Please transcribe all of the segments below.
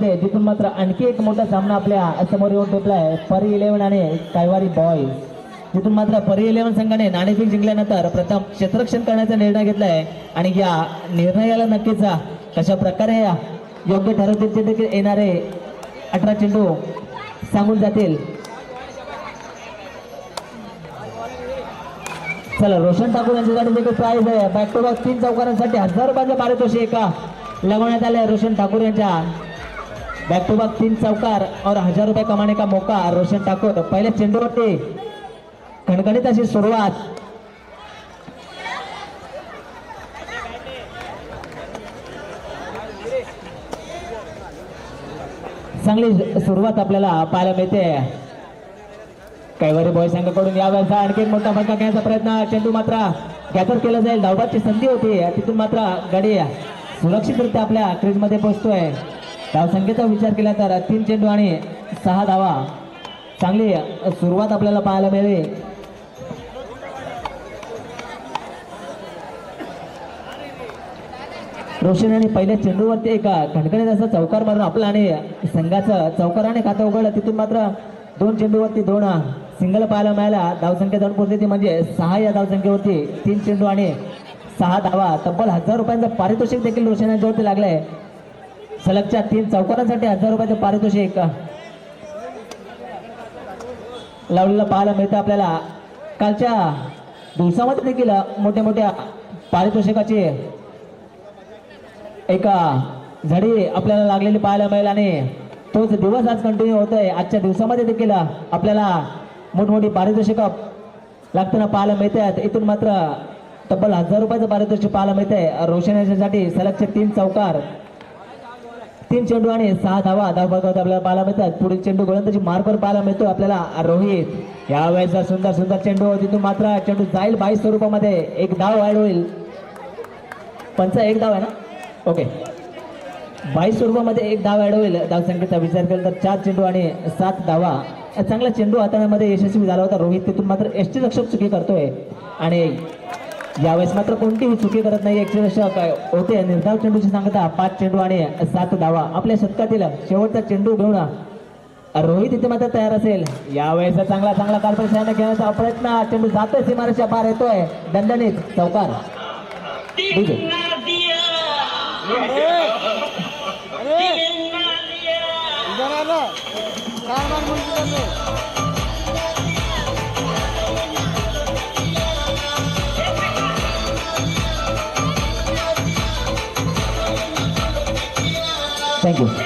जिथून मात्र आणखी एक मोठा सामना आपल्या समोर येऊन ठेवलाय परी 11 आणि कैवारी बॉयज. जिथून मात्र परी 11 संघाने नाणेफेक जिंकल्यानंतर प्रथम क्षेत्ररक्षण करण्याचा निर्णय घेतलाय आणि या निर्णयाला नक्कीच कशा प्रकारे योग्य ठरवतील ते येणारे 18 चेंडू सांगून जातील. चला रोशन ठाकूर यांच्यासाठी देखील प्राइज आहे. बॅक टू बॅक 3 चौकारांसाठी 1000 रुपयाचं पारितोषिक लगवण्यात आले. रोशन ठाकूर यांच्या बैक टू बैक 3 चौकार और 1000 रुपये कमाने का मौका रोशन ठाकुर. पहले चेंडूवरती खणखणीत अशी सुरुवात. चांगली सुरुवात आपल्याला पाहायला मिळते कैवारी बॉय संघाकडून. यावेळेस आणखी एक मोठा फटका घेण्याचा प्रयत्न. चेंडू मात्र गॅदर केला जाईल. धावबाची संधी होती तिथून मात्र गडी सुरक्षितरित्या आपल्या क्रीजमध्ये पोहोचतोय. धावसंख्येचा विचार केला तर 3 चेंडू आणि 6 धावा. चांगली सुरुवात आपल्याला पाहायला मिळाली. रोशन यांनी पहिल्या चेंडूवरती एक खणखणीत असा चौकार मारून आपला आणि संघाचं चौकाराने खातं उघडलं. तिथून मात्र 2 चेंडूवरती 2 सिंगल पाहायला मिळाला. धावसंख्या जाऊन पोहोचली ती म्हणजे 6. या धावसंख्येवरती 3 चेंडू आणि 6 धावा. तब्बल 1000 रुपयांचं पारितोषिक देखील रोशन यांच्यावरती लागलंय. सलगच्या 3 चौकारांसाठी 1000 रुपयाचं पारितोषिक लावलेलं पाहायला मिळतं आपल्याला. कालच्या दिवसामध्ये देखील मोठ्या मोठ्या पारितोषिकाची एक झडी आपल्याला लागलेली पाहायला मिळेल आणि तोच दिवस आज कंटिन्यू होतोय. आजच्या दिवसामध्ये देखील आपल्याला मोठमोठी पारितोषिक लागताना पाहायला मिळतात. इथून मात्र तब्बल 1000 रुपयाचं पारितोषिक पाहायला मिळतंय रोशन यांच्यासाठी. सलगचे 3 चौकार 3 चेंडू आणि 6 धावा. धावफलकावर आपल्याला पाहायला मिळतात. पुढील चेंडू गोलंदाजी मार्कवर पाहायला मिळतो आपल्याला रोहित. यावेळेचा सुंदर सुंदर चेंडू. तिथून मात्र चेंडू जाईल 22 स्वरूपामध्ये. एक धाव ऍड होईल. पंचा 1 धाव आहे ना. ओके 22 स्वरूपामध्ये 1 धाव ऍड होईल. धावसंख्येचा विचार केला तर 4 चेंडू आणि 7 धावा. चांगला चेंडू हाताळण्यामध्ये यशस्वी झाला होता रोहित. तिथून मात्र यष्टीरक्षक चुकी करतोय आणि यावेळेस मात्र कोणतीही चुकी करत नाही. यष्टीरक्षक होते. निर्धाव चेंडूची सांगता 5 चेंडू आणि 7 धावा. आपल्या शतकातील शेवटचा चेंडू घेऊन रोहित इथे मात्र तयार असेल. यावेळेस चांगला चांगला कारप्रसारण घेण्याचा प्रयत्न. चेंडू जातोय सीमारेषेच्या पार येतोय. दणदणीत चौकार.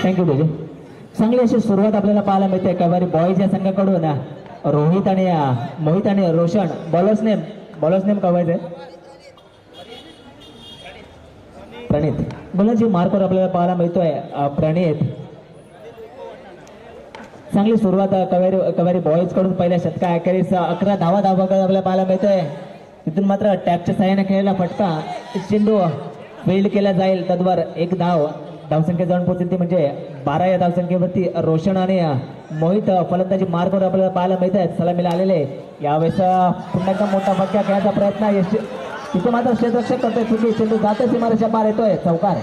Thank you DJ. चांगली अशी सुरुवात आपल्याला पाहायला मिळते कैवारी बॉयज या संघाकडून. रोहित आणि मोहित आणि रोशन. बॉलर्स नेम कवायचे प्रणित. गोलंदाजी मार्कवर आपल्याला पाहायला मिळतोय प्रणित. चांगली सुरुवात कैवारी बॉयज कडून. पहिल्या षटका अखेरीस 11 धावा आपल्याला पाहायला मिळतोय. तिथून मात्र टॅपच्या साहाय्याने खेळलेला फटका. चेंडू फील्ड केला जाईल. तद्वार 1 धाव. धावसंख्या जाऊन पोहोचेल ती म्हणजे 12. या धावसंख्येवरती रोशन आणि मोहित फलंदाजी मार्कवर आपल्याला पाहायला मिळत आहेत. सलामीला आलेले. यावेळेस पुन्हा एकदा मोठा फटका खेळायचा प्रयत्न. तिथे मात्र क्षेत्ररक्षक करतोय चुकी. चेंडू जातोय सीमारेषेच्या पार येतोय. चौकार.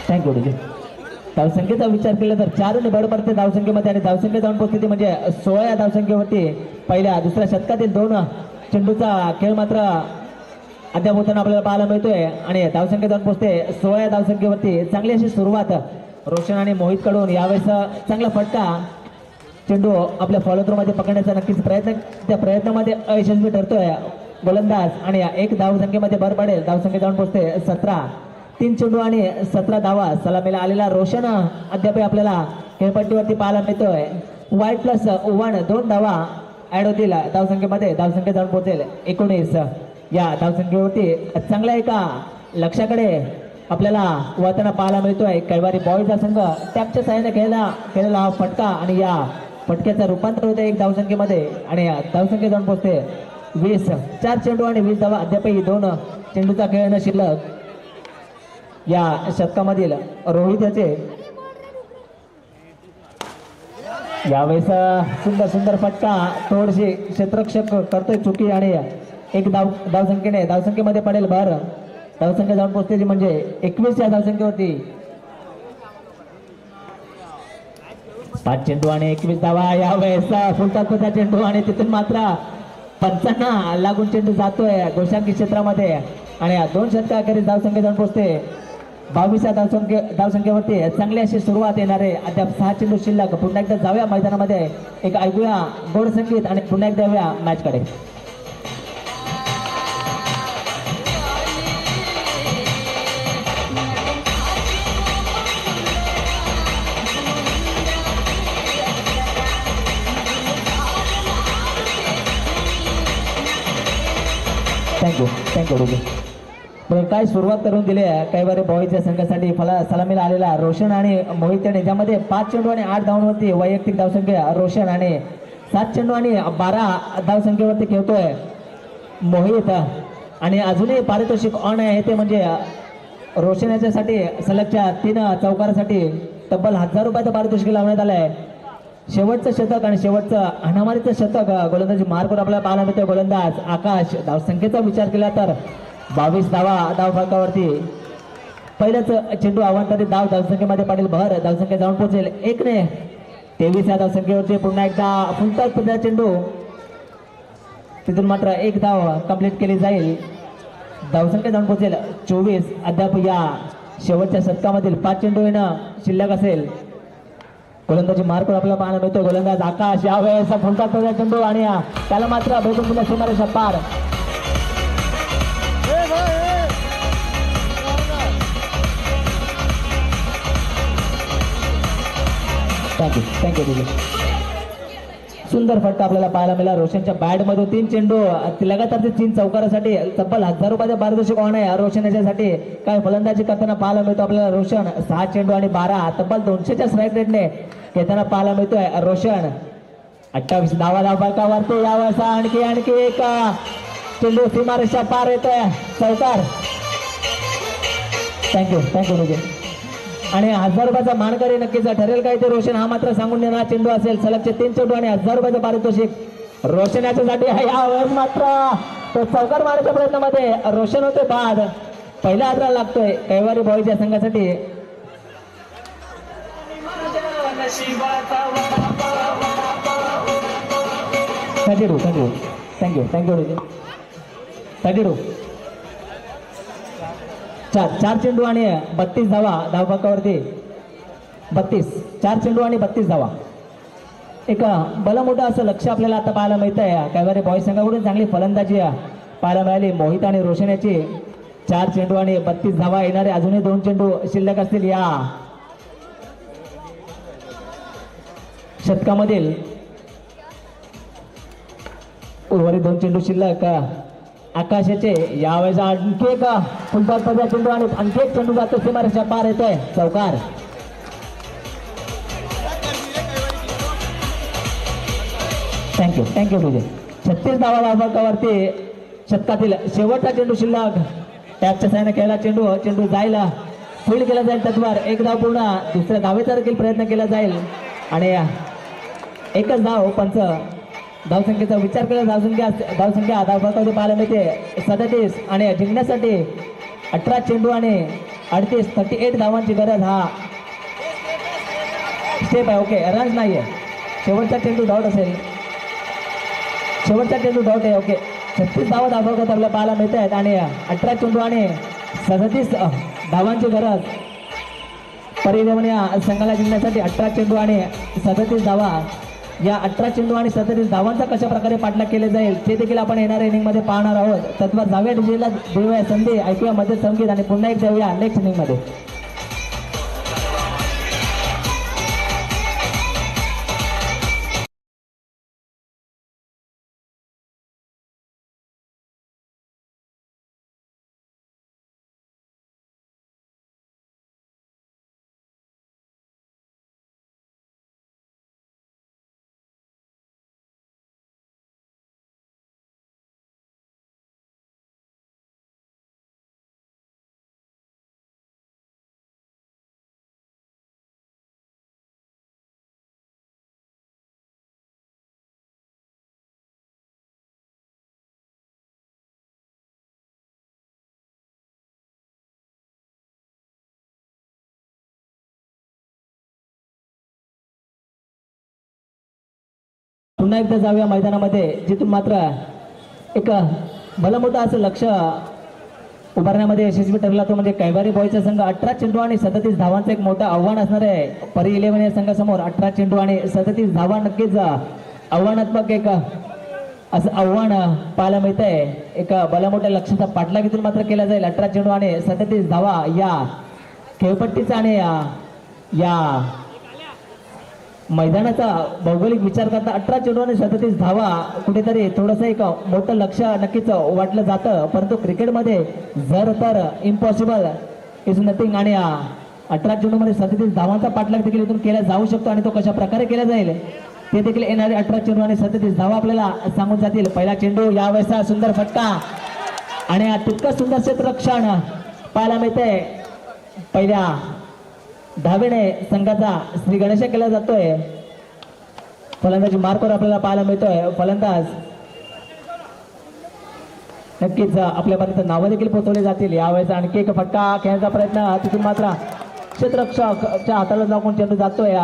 Thank you DJ. धावसंख्येचा विचार केला तर 4 ने भर पडते धावसंख्येमध्ये आणि धावसंख्या जाऊन पोहोचते म्हणजे 16. या धावसंख्येवरती पहिल्या दुसऱ्या शतकातील 2 चेंडूचा खेळ मात्र अद्याप होताना आपल्याला पाहायला मिळतोय आणि धावसंख्या जाऊन पोहोचते 16. या धावसंख्येवरती. चांगली अशी सुरुवात रोशन आणि मोहित कडून. यावेळेस चांगला फटका. चेंडू आपल्या फॉलोथ्रो मध्ये पकडण्याचा नक्कीच प्रयत्न. त्या प्रयत्नामध्ये अयशस्वी ठरतोय गोलंदाज आणि 1 धावसंख्येमध्ये भर पडेल. धावसंख्या जाऊन पोहोचते 17. 3 चेंडू आणि 17 धावा. सलामीला आलेला रोशन अद्याप आपल्याला खेळपट्टीवरती पाहायला मिळतोय. वाईट प्लस 1 2 धावा ऍड होतील धावसंख्येमध्ये. धावसंख्या जाऊन पोहोचेल 19. या धावसंख्येवरती चांगल्या एका लक्षाकडे आपल्याला वळताना पाहायला मिळतोय कैवारी बॉयजचा संघ. टॅपच्या साहाय्याने खेळलेला हा फटका आणि या फटक्याचं रूपांतर होतं 1 धावसंख्येमध्ये आणि धावसंख्या जाऊन पोहोचते 20. 4 चेंडू आणि 20 धावा. अद्यापही 2 चेंडूचा खेळणं शिल्लक या शतकामधील रोहित याचे. यावेळेस सुंदर सुंदर फटका थोडीशी क्षेत्ररक्षक करतोय चुकी आणि एक धावसंख्येने धावसंख्येमध्ये पडेल भर. धावसंख्या जाऊन पोहोचलेली म्हणजे 21 या धावसंख्येवरती. 5 चेंडू आणि 21 धावा. यावेळेस फुलतात्पुरता चेंडू आणि तिथून मात्र पंचांना लागून चेंडू जातोय गोशांकी क्षेत्रामध्ये आणि 2 षटकाखेरीज धावसंख्या जाऊन पोहोचते 22 या धावसंख्येवरती. चांगली अशी सुरुवात येणारे अद्याप 6 चेंडू शिल्लक. पुन्हा एकदा जाऊया मैदानामध्ये, एक ऐकूया गोड संगीत आणि पुन्हा एकदा येऊया मॅचकडे. Thank you ruby. बरं, काय सुरुवात करून दिली आहे काही बारे बॉईजच्या संघासाठी सलामीला आलेला रोशन आणि मोहित याने, ज्यामध्ये 5 चेंडू आणि 8 धावांवरती वैयक्तिक धावसंख्या रोशन आणि 7 चेंडू आणि 12 धावसंख्येवरती खेळतोय मोहित. आणि अजूनही पारितोषिक ऑन आहे ते म्हणजे रोशन याच्यासाठी सलगच्या 3 चौकारासाठी तब्बल 1000 रुपयाचं पारितोषिक लावण्यात आलं आहे. शेवटचं शतक आणि शेवटचं अनामारीचं शतक गोलंदाजी मार्कवर आपल्याला पाहायला मिळतोय. गोलंदाज आकाश. धावसंख्येचा विचार केला तर 22 धावा धावफलकावरती. पहिल्याच चेंडू अवांतरित धावसंख्येमध्ये पडेल भर. धावसंख्या जाऊन पोहोचेल 1 ने 23 या धावसंख्येवरती. पुन्हा एकदा फुलतात चेंडू, तिथून मात्र 1 धाव कंप्लीट केली जाईल. धावसंख्या जाऊन पोहोचेल 24. अद्याप या शेवटच्या शतकामधील 5 चेंडू येणं शिल्लक असेल. गोलंदाजी मार्कवर आपल्याला पाहायला मिळतो. गोलंदाज आकाश. यावेळेस फुलतात चेंडू आणि त्याला मात्र भेटून पुन्हा सीमारेषा पार. थँक्यू. सुंदर फटका आपल्याला पाहायला मिळाला रोशनच्या बॅटमधून. 3 चेंडू लगातार 3 चौकारासाठी तब्बल 1000 रुपयाचं पारितोषिक ऑन आहे रोशन याच्यासाठी. काय फलंदाजी करताना पाहायला मिळतो आपल्याला रोशन. 6 चेंडू आणि 12 तब्बल 200च्या स्ट्राईक रेटने घेताना पाहायला मिळतोय रोशन. 28 धावा धावफलकावरती. यावेळेस आणखी एक चेंडू सीमारेषा पार येतोय चौकार. थँक्यू रुजन. आणि 1000 रुपयाचा मानकरी नक्कीच ठरेल काय ते रोशन. हा मात्र सांगून देणारा चेंडू असेल. सलगचे 3 चेंडू आणि 1000 रुपयाचं पारितोषिक रोशन याच्यासाठी आहे. यावेळेस मात्र तो चौकार मारण्याच्या प्रयत्नामध्ये रोशन होते बाद. पहिला हादरा लागतोय कैवारी बॉईजच्या संघासाठी. थँक्यू. 4 चेंडू आणि 32 धावा धावफलकावरती. 4 चेंडू आणि 32 धावा. एक भलं मोठं असं लक्ष आपल्याला आता पाहायला मिळत आहे. कैवारी बॉईज संघाकडून चांगली फलंदाजी पाहायला मिळाली. मोहित आणि रोशन याची 4 चेंडू आणि 32 धावा. येणारे अजूनही 2 चेंडू शिल्लक असतील या शतकामधील. उर्वरित 2 चेंडू शिल्लक आकाशाचे. यावेळेस आणखी एक फुलतात चेंडू आणि आणखी एक चेंडू जातो सीमारेषा पार येतोय चौकार. थँक्यू तुझे. 36 धावा धावफलकावरती. शतकातील शेवटचा चेंडू शिल्लक. टॅपच्या साहाय्याने खेळला चेंडू जायला फील्ड केला जाईल तत्वावर. 1 धाव पूर्ण. दुसऱ्या धावेचा देखील प्रयत्न केला जाईल आणि एकच धाव. पंच धावसंख्येचा विचार केला. धावसंख्या धावफलकावरती पाहायला मिळते 37 आणि जिंकण्यासाठी 18 चेंडू आणि 38 धावांची गरज. हा स्टेप आहे. ओके, रन्स नाहीये. शेवटचा चेंडू डाऊट असेल. ओके. 36 धावा धावफलकात आपल्याला पाहायला मिळत आहेत आणि 18 चेंडू आणि 37 धावांची गरज. परिणाम या संघाला जिंकण्यासाठी 18 चेंडू आणि 37 धावा. या 18 चेंडू आणि 37 धावांचा कशा प्रकारे पाठलाग केले जाईल ते देखील आपण येणाऱ्या इनिंगमध्ये पाहणार आहोत. तत्वावर जाऊया डीजेला देऊया संधी, ऐकूया मध्ये संगीत आणि पुन्हा एक देऊया नेक्स्ट इनिंगमध्ये. पुन्हा एकदा जाऊया मैदानामध्ये, जिथून मात्र एक भलं मोठं असं लक्ष उभारण्यामध्ये यशस्वी ठरला तो म्हणजे कैवारी बॉयचा संघ. 18 चेंडू आणि 37 धावांचं एक मोठं आव्हान असणार आहे परी 11 या संघासमोर. 18 चेंडू आणि 37 धावा नक्कीच आव्हानात्मक एक असं आव्हान पाहायला मिळत आहे. एक भल्या मोठ्या लक्ष्याचा पाठलाग इथून मात्र केला जाईल. 18 चेंडू आणि 37 धावा या खेळपट्टीचा आणि या मैदानाचा भौगोलिक विचार करता 18 चेंडू आणि 37 धावा कुठेतरी थोडंसं एक मोठं लक्ष नक्कीच वाटलं जातं, परंतु क्रिकेटमध्ये जर तर इम्पॉसिबल इज नथिंग. आणि 18 चेंडूमध्ये 37 धावांचा पाठलाग देखील इथून केला जाऊ शकतो आणि तो कशा प्रकारे केला जाईल ते देखील येणारे 18 चेंडू आणि 37 धावा आपल्याला सांगून जातील. पहिला चेंडू यावेळेचा सुंदर फटका आणि तितकं सुंदर क्षेत्ररक्षण पाहायला मिळतंय. पहिल्या धावेने संघाचा श्री गणेश केला जातोय. फलंदाजी मार्कवर आपल्याला पाहायला मिळतोय. फलंदाज नक्कीच आपल्यापर्यंत नावं देखील पोहोचवली जातील. यावेळेस आणखी एक फटका खेळण्याचा प्रयत्न, तिथून मात्र क्षेत्ररक्षकच्या हाताला जाऊन चेंडू जातोय.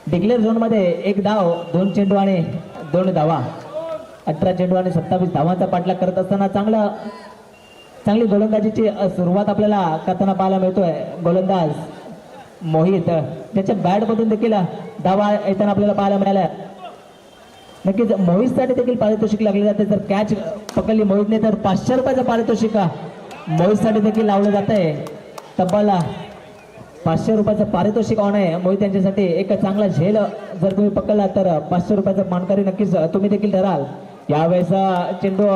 डिक्लेअर झोन मध्ये 1 धाव, 2 चेंडू आणि 2 धावा. 18 चेंडू आणि 27 धावांचा पाठलाग करत असताना चांगली गोलंदाजीची सुरुवात आपल्याला करताना पाहायला मिळतोय. गोलंदाज मोहित त्याच्या बॅटमधून देखील धावा येताना आपल्याला पाहायला मिळाल्या. नक्कीच मोहितसाठी देखील पारितोषिक लागले जाते. जर कॅच पकडली मोहितने तर 500 रुपयाचं पारितोषिक मोहितसाठी देखील लावलं जात आहे. तब्बल 500 रुपयाचं पारितोषिक ऑन आहे मोहित यांच्यासाठी. एक चांगला झेल जर तुम्ही पकडला तर 500 रुपयाचं मानकरी नक्कीच तुम्ही देखील ठराल. यावेळेस चेंडू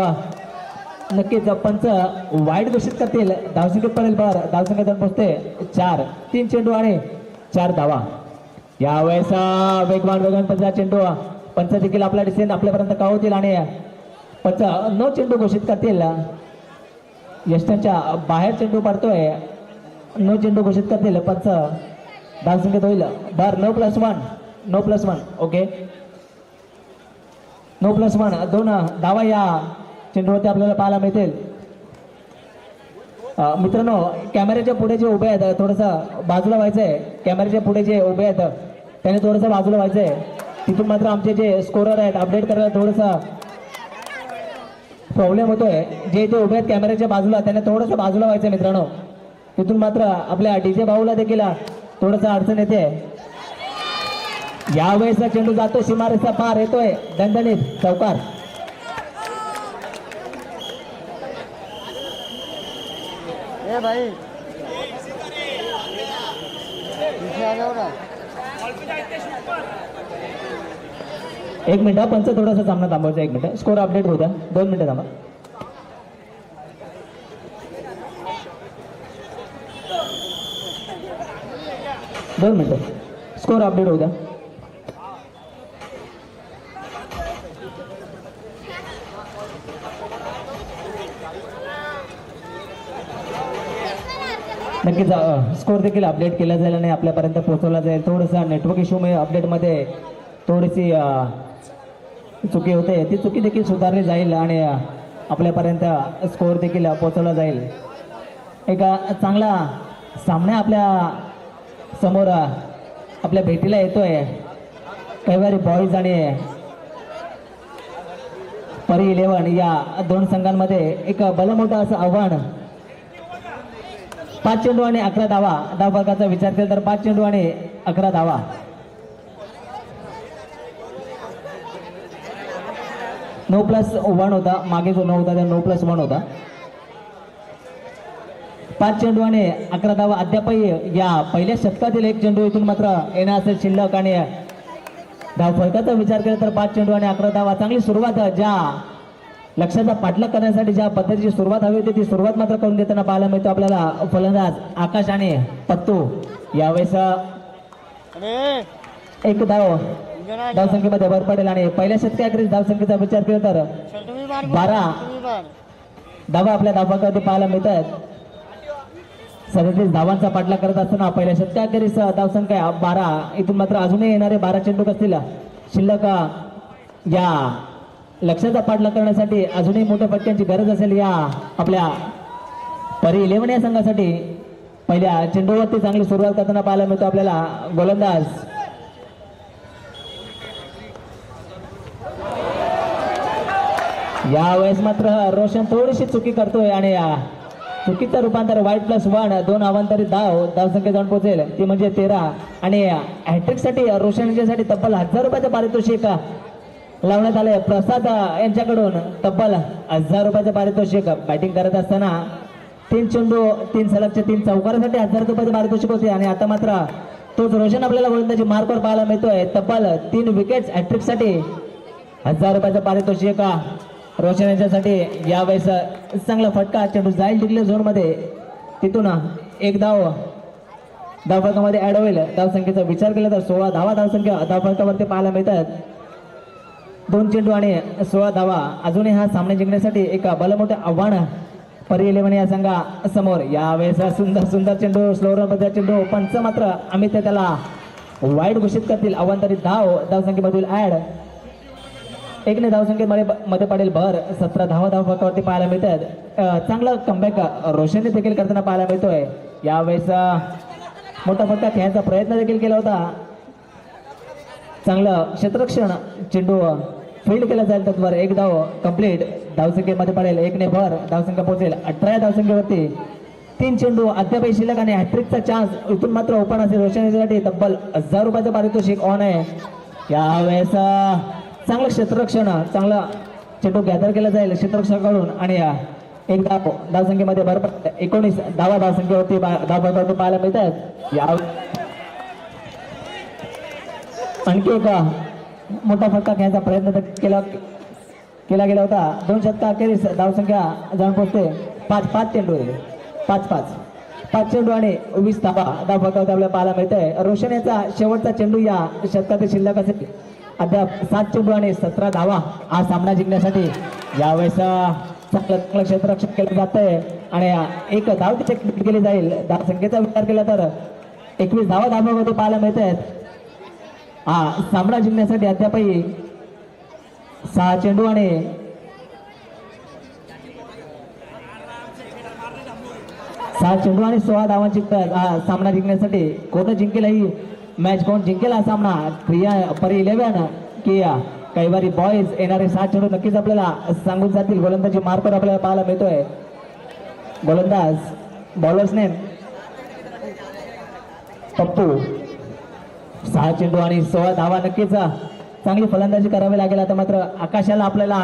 नक्कीच पंच वाईट घोषित करतील. धावसंख्येत पडेल बार. धावसंख्या जाऊन पोहोचते 4. 3 चेंडू आणि 4 धावा. यावेळेस वेगवान पंचा चेंडू पंच देखील आपला डिसिजन आपल्यापर्यंत कळवतील आणि पंच 9 चेंडू घोषित करतील. यष्टांच्या बाहेर चेंडू पडतोय. 9 चेंडू घोषित करतील पंच. धावसंख्येत होईल बार 9+1. 9+1 ओके. 9+1 2 धावा या चेंडूवरती आपल्याला पाहायला मिळतील. मित्रांनो, कॅमेऱ्याच्या पुढे जे उभे आहेत थोडंसं बाजूला व्हायचंय. कॅमेऱ्याच्या पुढे जे उभे आहेत त्याने थोडंसं बाजूला व्हायचंय. तिथून मात्र आमचे जे स्कोरर आहेत अपडेट करायला थोडंसं प्रॉब्लेम होतोय. जे इथे उभे आहेत कॅमेऱ्याच्या बाजूला त्याने थोडंसं बाजूला व्हायचंय मित्रांनो. तिथून मात्र आपल्या डीजे भाऊला देखील थोडंसं अडचण येते. यावेळेस चेंडू जातो सीमारेषा पार, येतोय दणदणीत चौकार. भाई एक मिनिट पंच थोडासा सामना थांबवायचा. 1 मिनिट स्कोर अपडेट होता. 2 मिनिटं थांबा. दोन मिनिटं स्कोर अपडेट होऊ द्या. नक्कीच स्कोर देखील अपडेट केला जाईल आणि आपल्यापर्यंत पोहोचवला जाईल. थोडंसं नेटवर्क इश्यूमुळे अपडेटमध्ये थोडीशी चुकी होते. ती चुकी देखील सुधारली जाईल आणि आपल्यापर्यंत स्कोर देखील पोहोचवला जाईल. एक चांगला सामना आपल्या समोर आपल्या भेटीला येतोय. कैवारी बॉईज आणि परी 11 या 2 संघांमध्ये एक भलं मोठं असं आव्हान. 5 चेंडू आणि 11 धावा. धावफलकाचा विचार केला तर 5 चेंडू आणि 11 धावा. (9+1) होता. मागे जो 9 होता त्या 9+1 होता. 5 चेंडू आणि 11 धावा. अद्यापही या पहिल्या शतकातील एक चेंडू इथून मात्र येणार असेल शिल्लक आणि धावफलकाचा विचार केला तर 5 चेंडू आणि 11 धावा. चांगली सुरुवात ज्या लक्ष्याचा पाठलाग करण्यासाठी ज्या पद्धतीची सुरुवात हवी होती ती सुरुवात मात्र करून देताना पाहायला मिळतो आपल्याला फलंदाज आकाश आणि पत्तू. यावेळेस 1 धाव धावसंख्येमध्ये भर पडेल आणि पहिल्या षटकाखेरीज धावसंख्येचा विचार केला तर 12 धावा आपल्या धावफलकावरती पाहायला मिळतात. 37 धावांचा पाठलाग करत असताना पहिल्या षटकाखेरीज धावसंख्या 12. इथून मात्र अजूनही येणारे 12 चेंडू असतील शिल्लक. या लक्ष्याचा पाठलाग करण्यासाठी अजूनही मोठ्या फटक्यांची गरज असेल या आपल्या परी 11 या संघासाठी. पहिल्या चेंडूवरती चांगली सुरुवात करताना पाहायला मिळतो आपल्याला गोलंदाज यावेळेस मात्र रोशन थोडीशी चुकी करतोय आणि चुकीचं रूपांतर वाईट+1 दोन अवांतरित धावसंख्या जाऊन पोहोचेल ती म्हणजे 13 आणि हॅट्रिक साठी रोशन यांच्यासाठी तब्बल 1000 रुपयाचं पारितोषिक लावण्यात आले प्रसाद यांच्याकडून तब्बल 1000 रुपयाचं पारितोषिक. बॅटिंग करत असताना 3 चेंडू 3 सलगच्या 3 चौकारासाठी 1000 रुपयाचं पारितोषिक होते आणि आता मात्र तोच रोशन आपल्याला गोलंदाजी मार्कवर पाहायला मिळतोय. तब्बल 3 विकेट्स हॅट्रिक साठी 1000 रुपयाचं पारितोषिक रोशन यांच्यासाठी. यावेळेस चांगला फटका चेंडू जाईल डिक्लेअर झोन मध्ये तिथून एक धावफलकामध्ये ऍड होईल. धावसंख्येचा विचार केला तर 16 धावा धावसंख्या धावफलकावरती पाहायला मिळतात. 2 चेंडू आणि 16 धावा. अजूनही हा सामना जिंकण्यासाठी एक भलमोठं आव्हान परी 11 या संघा समोर. यावेळेस सुंदर चेंडू स्लो रन मध्ये चेंडू पंच मात्र अमित त्याला वाईट घोषित करतील. अवांतरित धावसंख्येमधील ऍड 1 धावसंख्येमध्ये पडेल भर. 17 धावा धावफलकावरती पाहायला मिळतात. चांगला कमबॅक रोशनने देखील करताना पाहायला मिळतोय. यावेळेस मोठा फटका खेळायचा प्रयत्न देखील केला होता. चांगलं क्षेत्ररक्षण चेंडू फील्ड केला जाईल त्यावर 1 धाव कंप्लीट. धावसंख्येमध्ये पडेल 1 ने भर. धावसंख्या पोहोचेल 18 धावसंख्येवरती. 3 चेंडू अद्याप शिल्लक आणि हॅट्रिकचा चान्स इथून मात्र ओपन असेल रोशन तब्बल 1000 रुपयाचं पारितोषिक ऑन आहे. यावेळेस चांगलं क्षेत्ररक्षण चांगला चेंडू गॅदर केला जाईल क्षेत्ररक्षकाकडून आणि 1 धाव धावसंख्येमध्ये भर 19 धावा धावसंख्येवरती धावफलकावरती पाहायला मिळतात. या आणखी एक मोठा फटका खेळायचा प्रयत्न केला गेला होता. 2 षटका अखेरीस धावसंख्या जाऊन पोहोचते 5 चेंडू 5 चेंडू आणि 20 धावा धावफलकावरती आपल्याला पाहायला मिळतंय. रोशन याचा शेवटचा चेंडू या षटकातील शिल्लक असेल. अद्याप 7 चेंडू आणि 17 धावा हा सामना जिंकण्यासाठी. यावेळेस चांगलं क्षेत्ररक्षण केलं जात आहे आणि 1 धाव तिथे केली जाईल. धावसंख्येचा विचार केला तर 21 धावा धावमध्ये पाहायला मिळत आहेत. हा सामना जिंकण्यासाठी अद्यापही 6 चेंडू आणि 16 धावांची हा सामना जिंकण्यासाठी. कोण जिंकेल ही मॅच, कोण जिंकेल हा सामना क्रिया परी 11 की काही वारी बॉईज येणारे 7 चेंडू नक्कीच आपल्याला सांगून जातील. गोलंदाजी मार्कवर आपल्याला पाहायला मिळतोय. गोलंदाज बॉलर्स नेम पप्पू. 6 चेंडू आणि 16 धावा नक्कीच चांगली फलंदाजी करावी लागेल. आता मात्र आकाशाला आपल्याला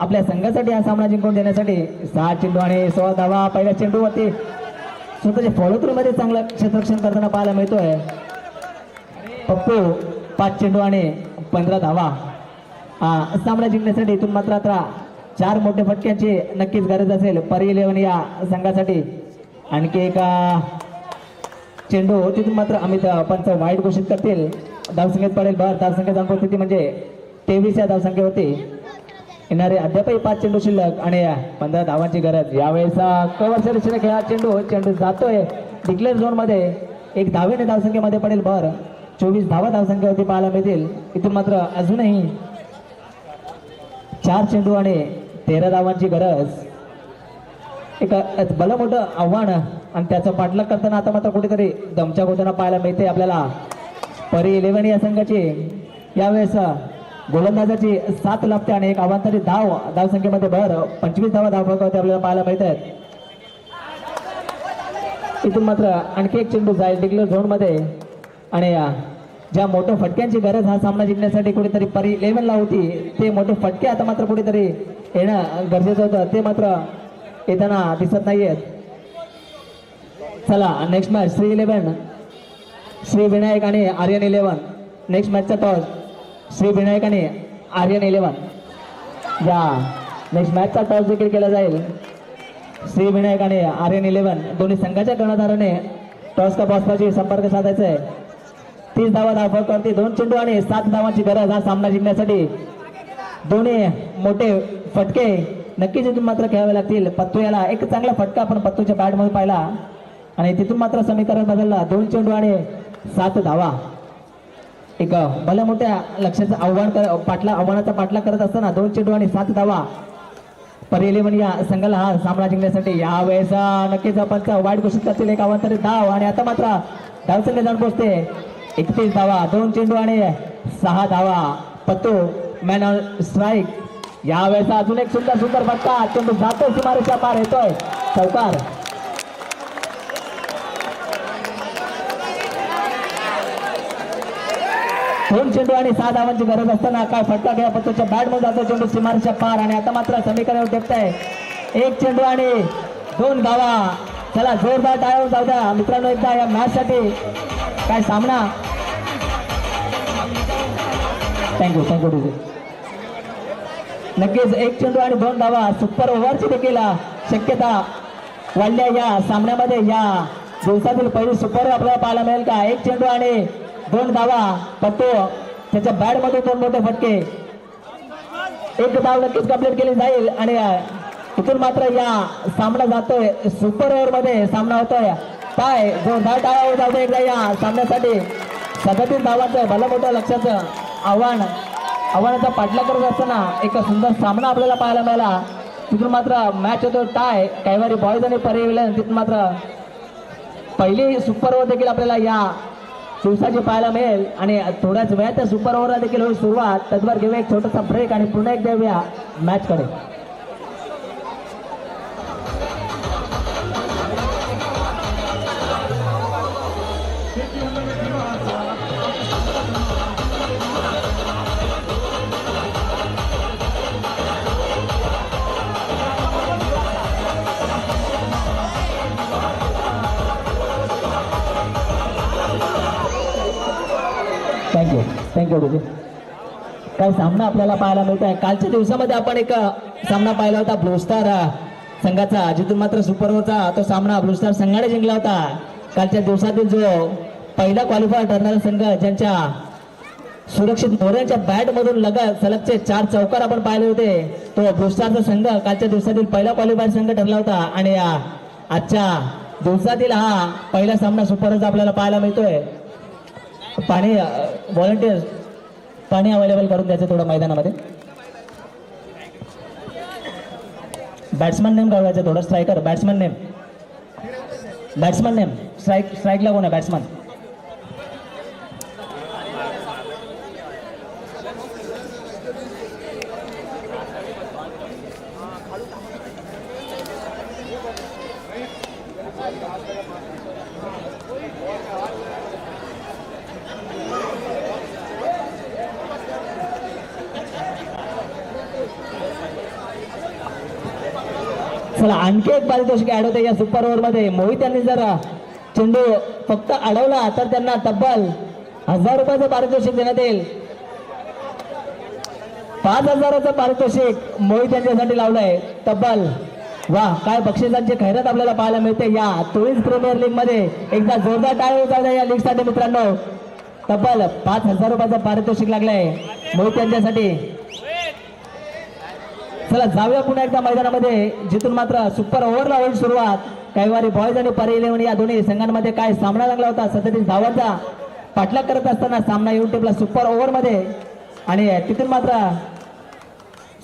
आपल्या संघासाठी हा सामना जिंकून देण्यासाठी 6 चेंडू आणि 16 धावा. पहिल्या चेंडूवरती स्वतःच्या फॉलो थ्रू मध्ये चांगलं क्षेत्ररक्षण करताना पाहायला मिळतोय पप्पू. 5 चेंडू आणि 15 धावा. सामना जिंकण्यासाठी इथून मात्र आता 4 मोठे फटक्यांची नक्कीच गरज असेल परी 11 या संघासाठी. आणखी एक चेंडू तिथून मात्र अमित पंच वाईट घोषित करतील. धावसंख्येत पडेल भर. धावसंख्या जाऊन पोहोचते म्हणजे 23 या धावसंख्येवरती येणारे अद्यापही 5 चेंडू शिल्लक आणि 15 धावांची गरज. यावेळेस कव्हरच्या दिशेने खेळा चेंडू जातोय डिक्लेअर झोन मध्ये. 1 धावेने धावसंख्येमध्ये पडेल भर. 24 धावा धावसंख्येवरती पाहायला मिळतील. इथून मात्र अजूनही 4 चेंडू आणि 13 धावांची गरज. एक भलं मोठं आव्हान आणि त्याचा पाठलाग करताना आता मात्र कुठेतरी दमछाक होताना पाहायला मिळते आपल्याला परी 11 या संघाची. यावेळेस गोलंदाजाची 7 लाभते आणि 1 अवांतरित धावसंख्येमध्ये भर. 25 धावा धावफलकावरती आपल्याला पाहायला मिळतात. इथून मात्र आणखी 1 चेंडू जाईल डिक्लेअर झोन मध्ये आणि ज्या मोठ्या फटक्यांची गरज हा सामना जिंकण्यासाठी कुठेतरी परी 11 ला होती ते मोठे फटके आता मात्र कुठेतरी येणं गरजेचं होतं. ते मात्र येताना दिसत नाहीयेत. चला नेक्स्ट मॅच श्री विनायक आणि आर्यन 11. नेक्स्ट मॅचचा टॉस श्री विनायक आणि आर्यन 11 या नेक्स्ट मॅचचा टॉस देखील केला जाईल. श्री विनायक आणि आर्यन 11 दोन्ही संघाच्या कर्णधाराने टॉस का बॉसपाशी संपर्क साधायचा आहे. 30 धावा धावफलकावरती 2 चेंडू आणि 7 धावांची गरज हा सामना जिंकण्यासाठी. दोन्ही मोठे फटके नक्कीच इथून मात्र खेळावे लागतील. पत्तू याला एक चांगला फटका आपण पत्तूच्या बॅटमध्ये पाहिला आणि तिथून मात्र समीकरण बदलला. 2 चेंडू आणि 7 धावा. एक भल्या मोठ्या लक्ष्याचं आव्हानाचा पाठलाग करत असताना 2 चेंडू आणि 7 धावा परी 11 या संघाला हा सामना जिंकण्यासाठी. यावेळेस नक्कीच आपण वाईट घोषित करतील 1 अवांतरित धाव आणि आता मात्र धावसंख्या जाऊन पोहोचते 31 धावा. 2 चेंडू आणि 6 धावा. पत्तू मॅन ऑन स्ट्राईक यावेळेस अजून एक सुंदर सुंदर फटका, चेंडू जातो सीमारेषा पार, येतोय चौकार. दोन चेंडू आणि 6 धावांची गरज असताना काय फटका घ्या पत्तूच्या बॅट मध्ये जातो चेंडू सीमारेषा पार. आणि आता मात्र समीकरण देखताय 1 चेंडू आणि 2 धावा. चला जोरदार टाळ्या जाऊ द्या मित्रांनो एकदा या मॅच साठी. काय सामना. Thank you DJ. नक्कीच 1 चेंडू आणि 2 धावा सुपर ओव्हरची देखील शक्यता वाढल्या या सामन्यामध्ये. या दिवसातील पहिली सुपर ओव्हर आपल्याला पाहायला मिळेल का. 1 चेंडू आणि 2 धावा पत्तो त्याच्या बॅट मध्ये 2 मोठे फटके. 1 धाव नक्कीच कंप्लीट केली जाईल आणि तिथून मात्र या सामना जातोय सुपर ओव्हर मध्ये. सामना होतोय काय जोरदार टाळ्या जाऊ एकदा या सामन्यासाठी. 37 धावांचं भलं मोठं लक्षाचं आव्हानाचा पाठलाग करत असताना एक सुंदर सामना आपल्याला पाहायला मिळाला. तिथून मात्र मॅच होतो टाय. कैवारी बॉईज आणि पर्याय तिथून मात्र पहिली सुपर ओव्हर देखील आपल्याला या दिवसाची पाहायला मिळेल. आणि थोड्याच वेळात त्या सुपर ओव्हरला देखील होईल सुरुवात. तत्वर घेऊया एक छोटासा ब्रेक आणि पुन्हा एक देऊया मॅच कडे. Thank you DJ. काय सामना आपल्याला पाहायला मिळत आहे. कालच्या दिवसामध्ये आपण एक सामना पाहिला होता ब्लू स्टार संघाचा, जिथून मात्र सुपर ओव्हरचा तो सामना ब्लू स्टार संघाने जिंकला होता. कालच्या दिवसातील जो पहिला क्वालिफायर ठरणारा संघ ज्यांच्या सुरक्षित मोऱ्यांच्या बॅट मधून सलगचे 4 चौकार आपण पाहिले होते, तो ब्लू स्टारचा संघ कालच्या दिवसातील पहिला क्वालिफायर संघ ठरला होता. आणि आजच्या दिवसातील हा पहिला सामना सुपर ओव्हरचा आपल्याला पाहायला मिळतोय. पाणी व्हॉलंटियर्स पाणी अवेलेबल करून द्यायचं थोडं मैदानामध्ये. बॅट्समन नेम कळवायचं थोडं. स्ट्रायकर बॅट्समन नेम स्ट्राईकला कोण आहे बॅट्समन. चला आणखी एक पारितोषिक ऍड होते या सुपर ओव्हर मध्ये. मोहित यांनी जर चेंडू फक्त अडवला तर त्यांना तब्बल 1000 रुपयाचं पारितोषिक देण्यात येईल. 5000चं पारितोषिक मोहित यांच्यासाठी लावलंय तब्बल. वा काय बक्षिसांची खैरात आपल्याला पाहायला मिळते या तुळीज प्रीमियर लीग मध्ये. एकदा जोरदार टाळ्या जाऊ द्या या लीग साठी मित्रांनो. तब्बल 5000 रुपयाचं पारितोषिक लागलंय मोहित यांच्यासाठी. चला जाऊया पुन्हा एकदा मैदानामध्ये, जिथून मात्र सुपर ओव्हरला होईल सुरुवात. कैवारी बॉयज आणि परी 11 या दोन्ही संघांमध्ये काय सामना लागला होता. 37 धावांचा पाठलाग करत असताना सामना येऊन टेपला सुपर ओव्हर मध्ये. आणि तिथून मात्र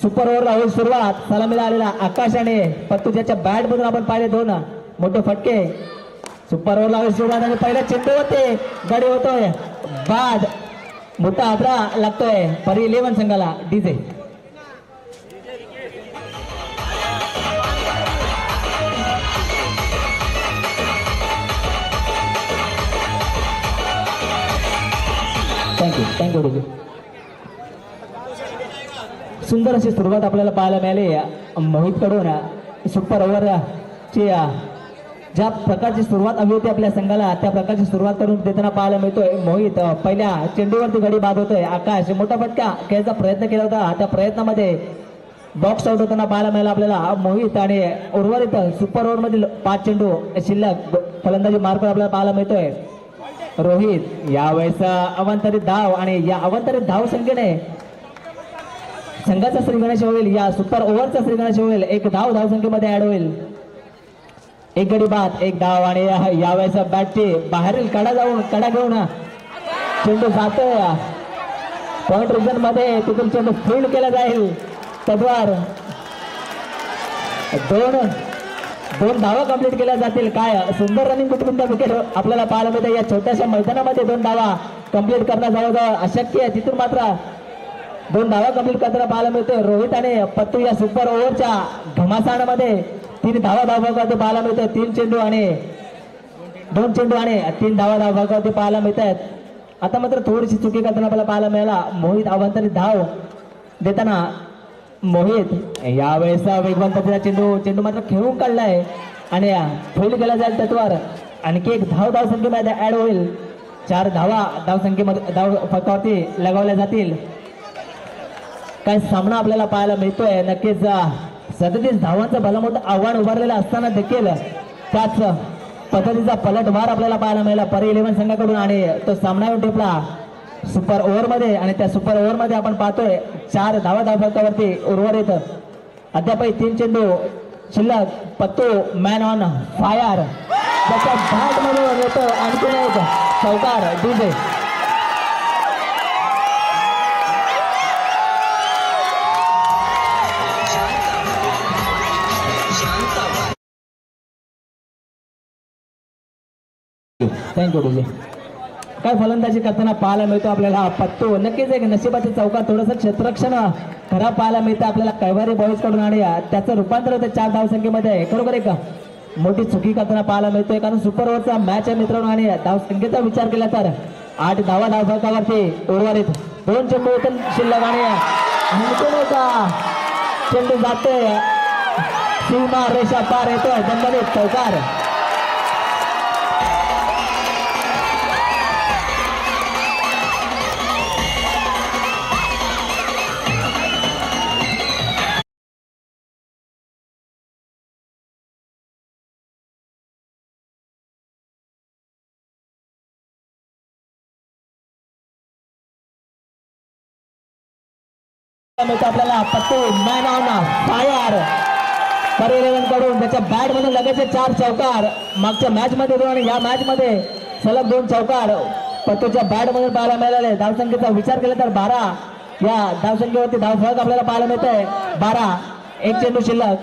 सुपर ओव्हरला होईल सुरुवात. सलामीला आलेला आकाश आणि पत्तू ज्याच्या बॅट मधून आपण पाहिले 2 मोठे फटके. सुपर ओव्हरला होईल सुरुवात आणि पहिला चेंडू होते गडी होतोय बाद. मोठा आदरा लागतोय परी 11 संघाला. DJ thank you DJ. सुंदर अशी सुरुवात आपल्याला पाहायला मिळाली मोहित कडून. सुपर ओव्हरची ज्या प्रकारची सुरुवात हवी होती आपल्या संघाला त्या प्रकारची सुरुवात करून देताना पाहायला मिळतोय मोहित. पहिल्या चेंडूवरती गडी बाद होतोय. आकाश मोठा फटका खेळायचा प्रयत्न केला होता. त्या प्रयत्नामध्ये बॉक्स आउट होताना पाहायला मिळाला आपल्याला मोहित. आणि उर्वरित सुपर ओव्हर मधील 5 चेंडू शिल्लक फलंदाजी मार्फत आपल्याला पाहायला मिळतोय रोहित. यावेळेस अवांतरित धाव आणि या अवांतरित धाव संख्येने संघाचा श्रीगणेश होईल. या सुपर ओव्हरचा श्रीगणेश होईल. 1 धाव धावसंख्येमध्ये ऍड होईल. 1 गडी बाद 1 धाव. आणि यावेळेस बॅटची बाहेरील कडा घेऊन चेंडू जातोय पॉइंट रिजन मध्ये. तिथून चेंडू फील्ड केला जाईल. तद्वार 2 धावा कंप्लीट केल्या जातील. काय सुंदर रनिंग बिटवीन द विकेट आपल्याला पाहायला मिळते या छोट्याशा मैदानामध्ये. 2 धावा कंप्लीट करणं जवळजवळ अशक्य आहे. तिथून मात्र 2 धावा कंप्लीट करताना पाहायला मिळतोय. रोहित आणि पत्तू या सुपर ओव्हरच्या घमासानामध्ये 3 धावा धावफलकावरती पाहायला मिळतोय. 3 चेंडू आणि 2 चेंडू आणि 3 धावा धावफलकावरती पाहायला मिळत आहेत. आता मात्र थोडीशी चुकी करताना आपल्याला पाहायला मिळाला. मोहित अवांतरित धाव देताना मोहित यावेळेस वेगवान पद्धतीचा चेंडू मात्र खेळून काढलाय आणि फील्ड केला जाईल त्याच्यावर. आणखी एक धाव संख्येमध्ये ऍड होईल. 4 धावा धावसंख्येमध्ये धाव फलकावरती लगावल्या जातील. काय सामना आपल्याला पाहायला मिळतोय. नक्कीच 37 धावांचं भलं मोठं आव्हान उभारलेलं असताना देखील त्याच पद्धतीचा पलटवार आपल्याला पाहायला मिळाला परी 11 संघाकडून आणि तो सामना येऊन टिपला सुपर ओव्हर मध्ये. आणि त्या सुपर ओव्हर मध्ये आपण पाहतोय 4 धावा धावफलकावरती उर्वरित अद्यापही 3 चेंडू शिल्लक. पत्तू मॅन ऑन फायर त्याच्या बॅट मध्ये येतो आणखी एक चौकार डीजे. Thank you DJ. काय फलंदाजी करताना पाहायला मिळतो आपल्याला पत्तू. नक्कीच एक नशिबाचे चौकार थोडंसं क्षेत्ररक्षण खराब पाहायला मिळतं आपल्याला कैवारी बॉईज कडून आणि त्याचं रूपांतर होतं 4 धावसंख्येमध्ये. खरोखर एक मोठी चुकी करताना पाहायला मिळतोय कारण सुपर ओव्हरचा मॅच आहे मित्रांनो आणि धावसंख्येचा विचार केला तर 8 धावा धावफलकावरती उर्वरित 2 चेंडू शिल्लक आणि चेंडू जाते सीमा रेषा पार येतोय दणदणीत चौकार. आपल्याला पत्तू मॅन ऑन फायर परी 11 कडून त्याच्या बॅट मधून लगेच 4 चौकार. मागच्या मॅच मध्ये 2 आणि या मॅच मध्ये सलग 2 चौकार पत्तूच्या बॅट मधून पाहायला मिळाले. धावसंख्येचा विचार केला तर 12 या धावसंख्येवरती धावफलक आपल्याला पाहायला मिळत आहे. 12 1 चेंडू शिल्लक.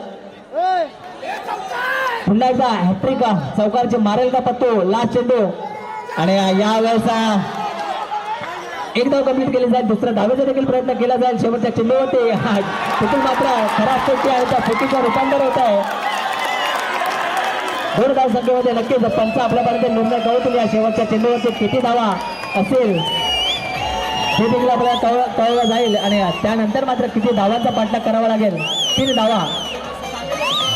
पुन्हा एकदा हॅट्रिक चौकारची मारेल का पत्तू. लास्ट चेंडू आणि या वेळेस एक धाव कंप्लीट केली जाईल. दुसरा धावेचा देखील प्रयत्न केला जाईल शेवटच्या चेंडूवरती. तिथून मात्र खराब फेकी आहे त्या फेकीचं रूपांतर होत आहे. 2 धावसंख्येमध्ये नक्कीच पंच आपल्यापर्यंत निर्णय कळवतील या शेवटच्या चेंडूवरती किती धावा असेल हे देखील आपल्याला कळवलं जाईल आणि त्यानंतर मात्र किती धावांचा पाठलाग करावा लागेल. 3 धावा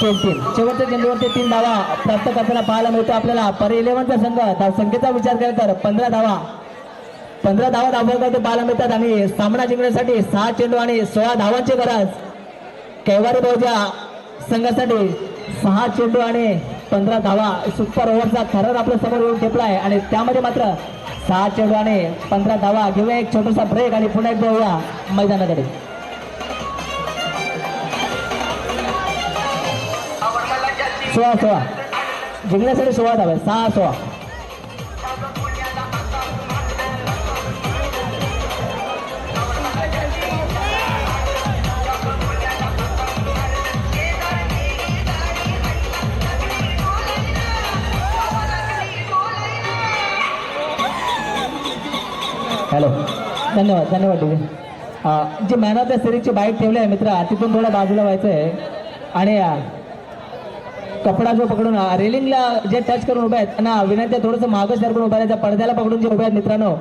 3 शेवटच्या चेंडूवरती 3 धावा प्राप्त करताना पाहायला मिळतो आपल्याला परी 11चा संघ. धावसंख्येचा विचार केला तर 15 धावा धावफलकावरती पाहायला मिळतात आणि सामना जिंकण्यासाठी 6 चेंडू आणि 16 धावांची गरज. कैवारी बॉयच्या संघासाठी 6 चेंडू आणि 15 धावा. सुपर ओव्हरचा थरार आपल्या समोर येऊन ठेपलाय आणि त्यामध्ये मात्र 6 चेंडू आणि 15 धावा. घेऊया एक छोटासा ब्रेक आणि पुन्हा एकदा येऊया मैदानाकडे. सोळा जिंकण्यासाठी 16 धावा 6-16. हॅलो धन्यवाद ठीक आहे. जी मॅन ऑफ द सिरीजची बाईक ठेवली आहे मित्रा तिथून थोडं बाजूला व्हायचं आहे आणि कपडा जो पकडून रेलिंगला जे टच करून उभे आहेत त्यांना विनंती आहे थोडंसं मागे सरकून उभा आहे. पडद्याला पकडून जे उभे आहेत मित्रांनो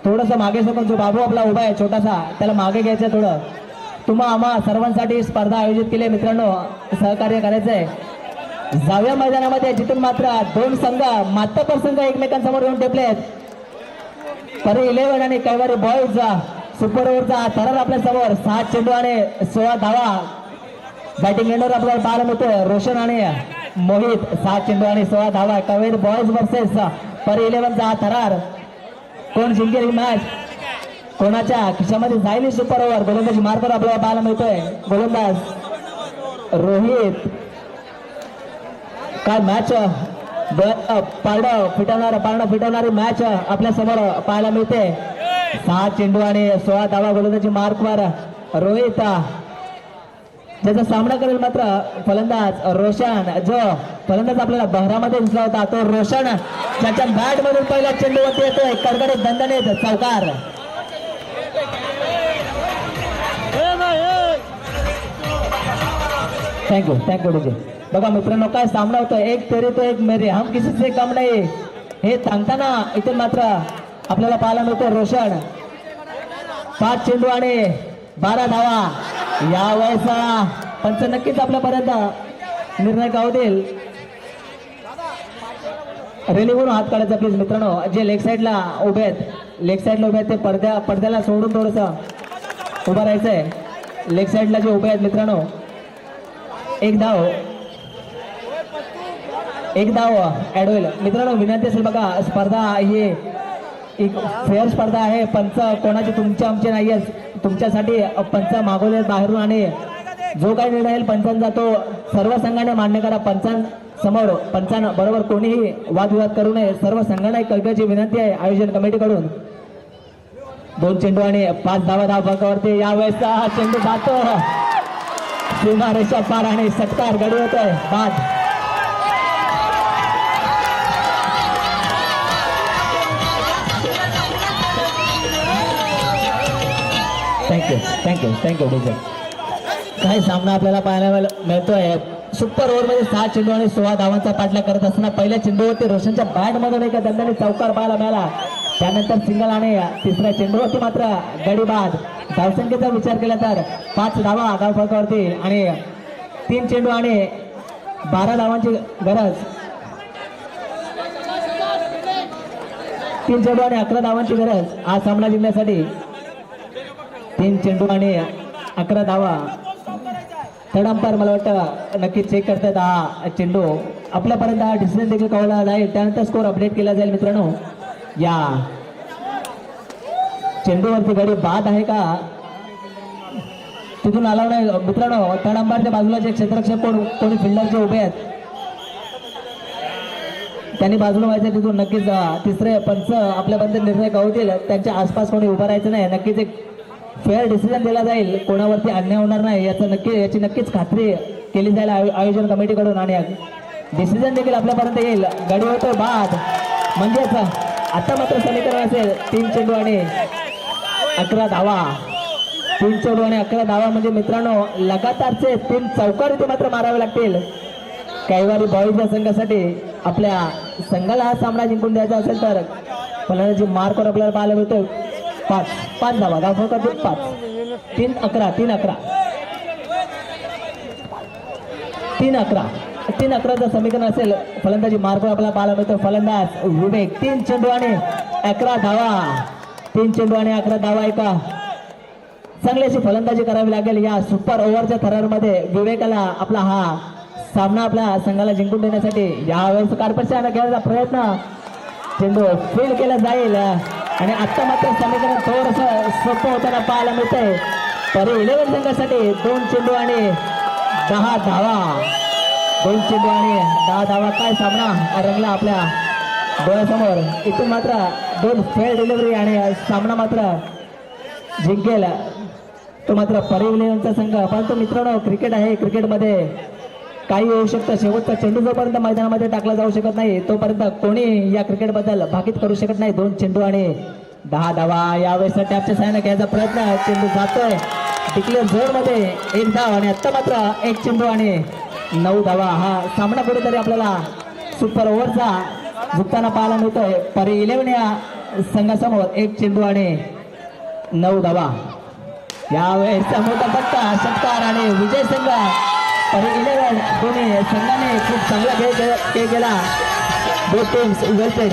थोडंसं मागे सरकून जो बाबू आपला उभा आहे छोटासा त्याला मागे घ्यायचं थोडं. तुम्हा आम्हा सर्वांसाठी स्पर्धा आयोजित केली आहे मित्रांनो सहकार्य करायचं आहे. जाव्या मैदानामध्ये जिथून मात्र 2 संघ मातपर संघ एकमेकांसमोर येऊन टेपले आहेत. परी 11 आणि कैवारी बॉईज सुपर ओव्हरचा थरार आपल्या समोर 6 चेंडू आणि 16 धावा. बॅटिंग एंडवर आपल्याला पाहायला मिळतोय रोशन आणि मोहित 6 चेंडू आणि 16 धावा. कैवारी बॉईज वर्सेस परी 11चा थरार. कोण जिंकेल ही मॅच कोणाच्या खिशामध्ये जाईल सुपर ओव्हर. गोलंदाजी मार्कर आपल्याला पाहायला मिळतोय. गोलंदाज रोहित. काय मॅच पारडं फिटवणारी मॅच आपल्या समोर पाहायला मिळते. 6 चेंडू आणि 16 धावा. गोलंदाजी मार्कवर रोहित ज्याचा सामना करेल मात्र फलंदाज रोशन. जो फलंदाज आपल्याला बहरामध्ये दिसला होता तो रोशन ज्याच्या बॅट मधून पहिल्या चेंडूवरती येतोय कडकडीत दणदणीत चौकार. Thank you DJ. बघा मित्रांनो काय सामना होतो, एक तेरे तो एक मेरे, हम किसी से कम नाही हे सांगताना इथे मात्र आपल्याला पाहायला मिळतो रोशन 5 चेंडू आणि 12 धावा. या वेळेचा पंच नक्कीच आपल्यापर्यंत निर्णय गावतील. रेलीवरून हात काढायचा प्लीज मित्रांनो. जे लेग साईडला उभे आहेत ते पडद्याला सोडून थोडस उभं राहायचंय. लेग साईडला जे उभे आहेत मित्रांनो, एक धाव ऍड होईल. मित्रांनो विनंती असेल बघा, स्पर्धा ही एक फेअर स्पर्धा आहे. पंच कोणाचे तुमचे आमचे नाही आहेत. तुमच्यासाठी पंच मागवले बाहेरून आणि जो काही निर्णय येईल पंचांचा तो सर्व संघाने मान्य करा. पंचांसमोर पंचांबरोबर कोणीही वादविवाद करू नये. सर्व संघांना एक कळकळीची विनंती आहे आयोजन कमिटीकडून. 2 चेंडू आणि 5 धावा धावफलकावरती. यावेळेस हा चेंडू जातो सीमारेषा पार आणि षटकार गडी होतोय बाद. Thank you DJ. काही सामना आपल्याला पाहायला मिळतोय. सुपर ओव्हर मध्ये 6 चेंडू आणि 16 धावांचा पाठलाग करत असताना पहिल्या चेंडूवरती रोशनच्या बॅट मधून एका दंडाने चौकार पाहायला मिळाला. त्यानंतर सिंगल आणि तिसऱ्या चेंडूवरती मात्र गडी बाद. धावसंख्येचा विचार केला तर 5 धावा धावफलकावरती आणि 3 चेंडू आणि 12 धावांची गरज. 3 चेंडू आणि 11 धावांची गरज हा सामना जिंकण्यासाठी. 3 चेंडू आणि 11 धावा. थर्ड अंपायर मला वाटतं नक्की चेक करतात हा चेंडू. आपल्यापर्यंत हा डिसिजन देखील कळवला जाईल. त्यानंतर स्कोर अपडेट केला जाईल मित्रांनो. या चेंडूवरती गडी बाद आहे का तिथून आला नाही मित्रांनो. थर्ड अंपायरच्या बाजूला जे क्षेत्ररक्षक कोणी फिल्डर जे उभे आहेत त्यांनी बाजूला व्हायचं. तिथून नक्कीच तिसरे पंच आपल्याबद्दल निर्णय कळवतील. त्यांच्या आसपास कोणी उभं राहायचं नाही. नक्कीच एक फेअर डिसिजन दिला जाईल. कोणावरती अन्याय होणार नाही याची नक्कीच खात्री केली जाईल आयोजन कमिटीकडून आणि डिसिजन देखील आपल्यापर्यंत येईल. गडी होतो बाद. म्हणजेच आता मात्र समीकरण असेल 3 चेंडू आणि 11 धावा. 3 चेंडू आणि 11 धावा म्हणजे मित्रांनो लगातारचे 3 चौकार इथे मात्र मारावे लागतील. कैवारी बॉईजच्या संघासाठी आपल्या संघाला हा सामना जिंकून द्यायचा असेल तर फलंदाजी मार्कवर आपल्याला पाहायला मिळतोय 5 धावा धावफलकावरती 5. 3-11 समीकरण असेल. फलंदाजी मार्कवर आपल्याला पाहायला मिळतो फलंदाज विवेक. 3 चेंडू आणि 11 धावा. 3 चेंडू आणि 11 धावा. एका चांगली अशी फलंदाजी करावी लागेल या सुपर ओव्हरच्या थरारमध्ये विवेकाला आपला हा सामना आपल्या संघाला जिंकून देण्यासाठी. यावेळेस कार्पेटच्या खेळाचा प्रयत्न. चेंडू फील्ड केला जाईल आणि आता मात्र समीकरण थोडंसं सोपं होताना पाहायला मिळतंय. तरी 11 संघासाठी 2 चेंडू आणि 10 धावा. 2 चेंडू आणि 10 धावा. काय सामना रंगला आपल्या डोळ्यासमोर. इथून मात्र 2 फेअर डिलिव्हरी आणि सामना मात्र जिंकेल तो मात्र परिवलेचा संघ. परंतु मित्रांनो क्रिकेट आहे. क्रिकेटमध्ये काही होऊ शकतं. शेवटचा चेंडू जोपर्यंत मैदानामध्ये टाकला जाऊ शकत नाही तोपर्यंत कोणी या क्रिकेटबद्दल भाकीत करू शकत नाही. 2 चेंडू आणि 10 धावा. यावेळेस टॅपच्या साहाय्याने घ्यायचा प्रयत्न. चेंडू जातोय डिक्लेअर झोन मध्ये 1 धाव आणि आता मात्र 1 चेंडू आणि 9 धावा. हा सामना कुठेतरी आपल्याला सुपर ओव्हरचा झुकताना पाहायला मिळतोय. परी 11 या संघासमोर 1 चेंडू आणि 9 धावा. यावेळेसचा मोठा फटका षटकार आणि विजय संघ परी 11 दोन्ही संघाने खूप चांगला खेळ केला. बोथ टीम्स वेल प्लेड.